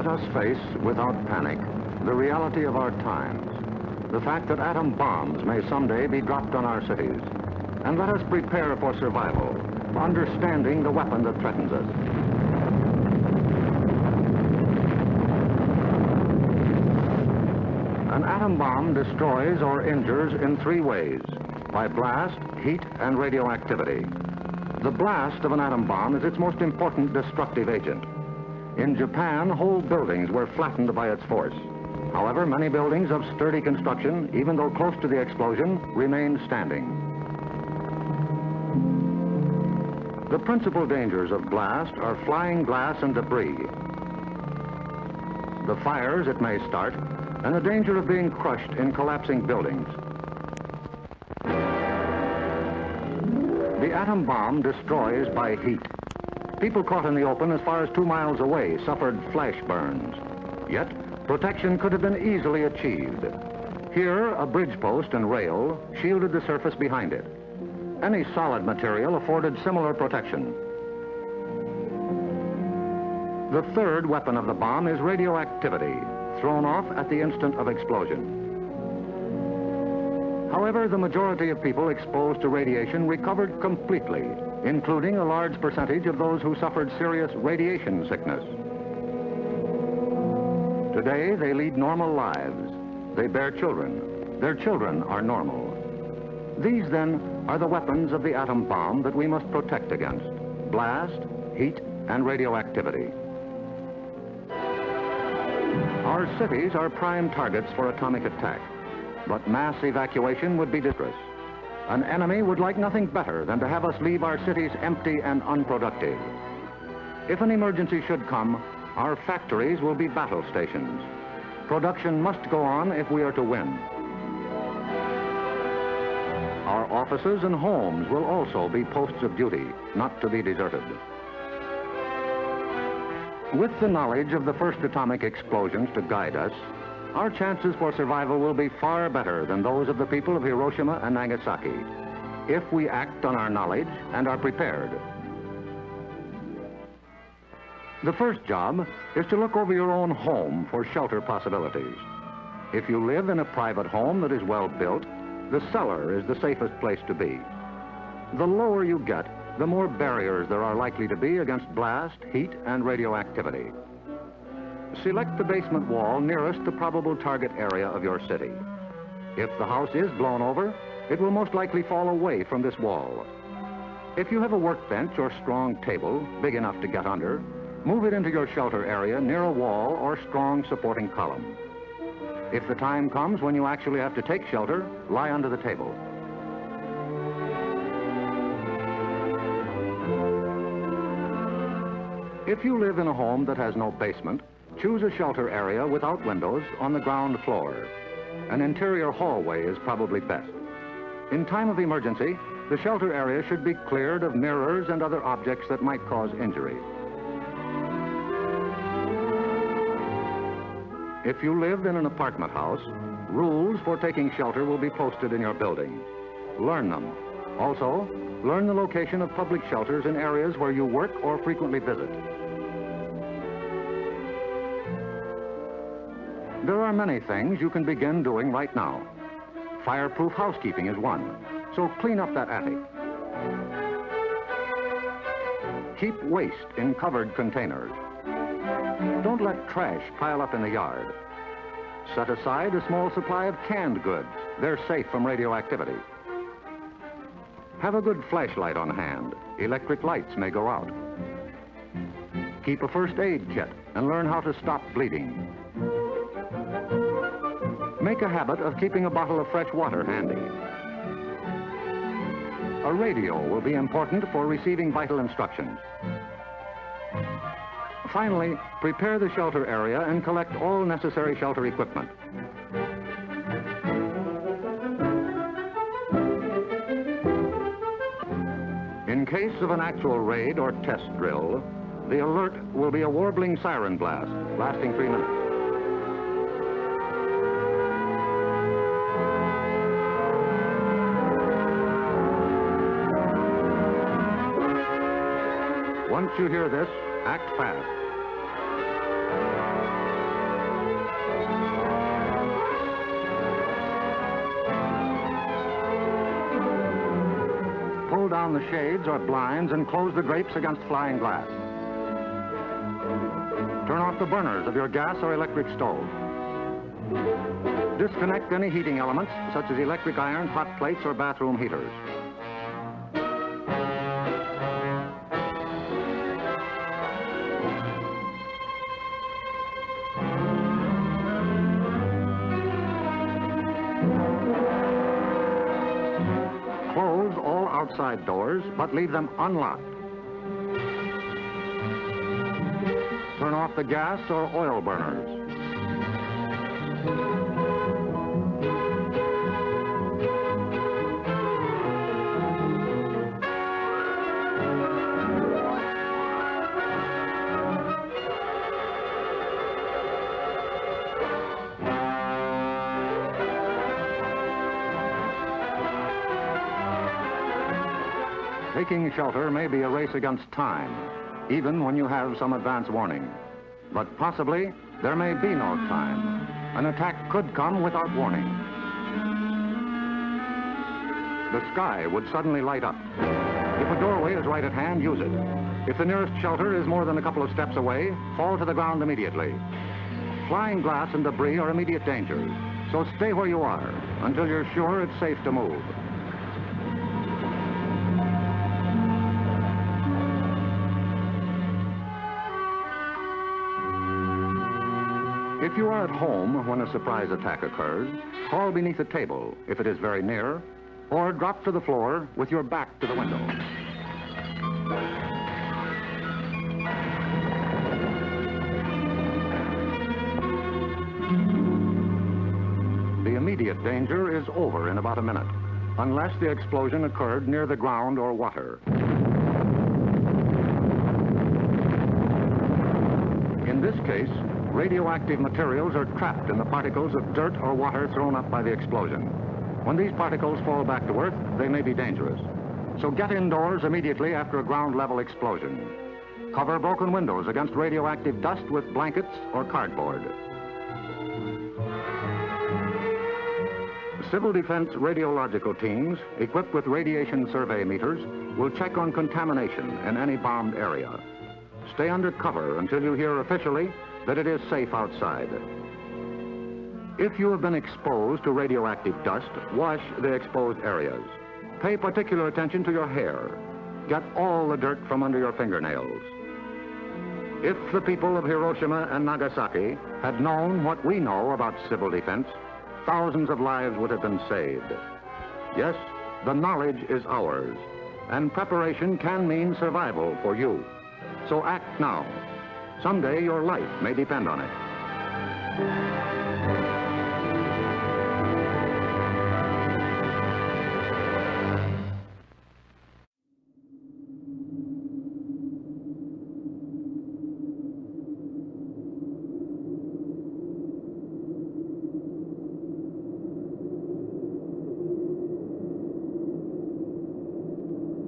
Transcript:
Let us face, without panic, the reality of our times. The fact that atom bombs may someday be dropped on our cities. And let us prepare for survival, understanding the weapon that threatens us. An atom bomb destroys or injures in three ways: by blast, heat, and radioactivity. The blast of an atom bomb is its most important destructive agent. In Japan, whole buildings were flattened by its force. However, many buildings of sturdy construction, even though close to the explosion, remained standing. The principal dangers of blast are flying glass and debris, the fires it may start, and the danger of being crushed in collapsing buildings. The atom bomb destroys by heat. People caught in the open as far as 2 miles away suffered flash burns. Yet, protection could have been easily achieved. Here, a bridge post and rail shielded the surface behind it. Any solid material afforded similar protection. The third weapon of the bomb is radioactivity, thrown off at the instant of explosion. However, the majority of people exposed to radiation recovered completely, including a large percentage of those who suffered serious radiation sickness. Today, they lead normal lives. They bear children. Their children are normal. These, then, are the weapons of the atom bomb that we must protect against: blast, heat, and radioactivity. Our cities are prime targets for atomic attack, but mass evacuation would be disastrous. An enemy would like nothing better than to have us leave our cities empty and unproductive. If an emergency should come, our factories will be battle stations. Production must go on if we are to win. Our offices and homes will also be posts of duty, not to be deserted. With the knowledge of the first atomic explosions to guide us, our chances for survival will be far better than those of the people of Hiroshima and Nagasaki, if we act on our knowledge and are prepared. The first job is to look over your own home for shelter possibilities. If you live in a private home that is well built, the cellar is the safest place to be. The lower you get, the more barriers there are likely to be against blast, heat, and radioactivity. Select the basement wall nearest the probable target area of your city. If the house is blown over, it will most likely fall away from this wall. If you have a workbench or strong table big enough to get under, move it into your shelter area near a wall or strong supporting column. If the time comes when you actually have to take shelter, lie under the table. If you live in a home that has no basement, choose a shelter area without windows on the ground floor. An interior hallway is probably best. In time of emergency, the shelter area should be cleared of mirrors and other objects that might cause injury. If you live in an apartment house, rules for taking shelter will be posted in your building. Learn them. Also, learn the location of public shelters in areas where you work or frequently visit. There are many things you can begin doing right now. Fireproof housekeeping is one, so clean up that attic. Keep waste in covered containers. Don't let trash pile up in the yard. Set aside a small supply of canned goods. They're safe from radioactivity. Have a good flashlight on hand. Electric lights may go out. Keep a first aid kit and learn how to stop bleeding. Make a habit of keeping a bottle of fresh water handy. A radio will be important for receiving vital instructions. Finally, prepare the shelter area and collect all necessary shelter equipment. In case of an actual raid or test drill, the alert will be a warbling siren blast lasting 3 minutes. Once you hear this, act fast. down the shades or blinds and close the drapes against flying glass. Turn off the burners of your gas or electric stove. Disconnect any heating elements, such as electric irons, hot plates, or bathroom heaters. Close all outside doors, but leave them unlocked. Turn off the gas or oil burners. Taking shelter may be a race against time, even when you have some advance warning. But possibly, there may be no time. An attack could come without warning. The sky would suddenly light up. If a doorway is right at hand, use it. If the nearest shelter is more than a couple of steps away, fall to the ground immediately. Flying glass and debris are immediate dangers, so stay where you are until you're sure it's safe to move. If you are at home when a surprise attack occurs, crawl beneath a table if it is very near, or drop to the floor with your back to the window. The immediate danger is over in about a minute, unless the explosion occurred near the ground or water. In this case, radioactive materials are trapped in the particles of dirt or water thrown up by the explosion. When these particles fall back to Earth, they may be dangerous. So get indoors immediately after a ground-level explosion. Cover broken windows against radioactive dust with blankets or cardboard. Civil defense radiological teams, equipped with radiation survey meters, will check on contamination in any bombed area. Stay under cover until you hear officially that it is safe outside. If you have been exposed to radioactive dust, wash the exposed areas. Pay particular attention to your hair. Get all the dirt from under your fingernails. If the people of Hiroshima and Nagasaki had known what we know about civil defense, thousands of lives would have been saved. Yes, the knowledge is ours, and preparation can mean survival for you. So act now. Someday your life may depend on it.